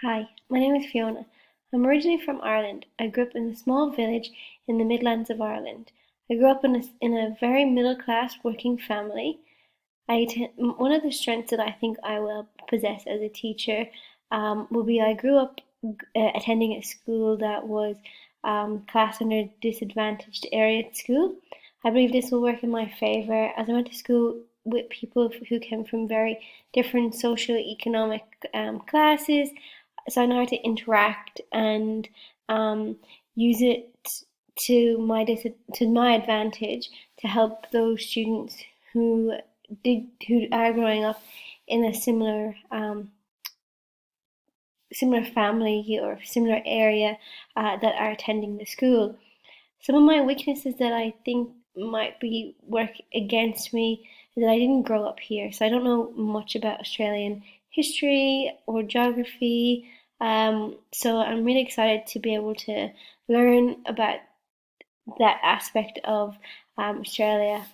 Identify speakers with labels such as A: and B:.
A: Hi, my name is Fiona. I'm originally from Ireland. I grew up in a small village in the Midlands of Ireland. I grew up in a very middle class working family. One of the strengths that I think I will possess as a teacher will be I grew up attending a school that was class under disadvantaged area school. I believe this will work in my favor as I went to school with people who came from very different socio-economic classes, so I know how to interact and use it to my advantage to help those students who are growing up in a similar family or similar area that are attending the school. Some of my weaknesses that I think might be work against me is that I didn't grow up here, so I don't know much about Australian history or geography. So I'm really excited to be able to learn about that aspect of Australia.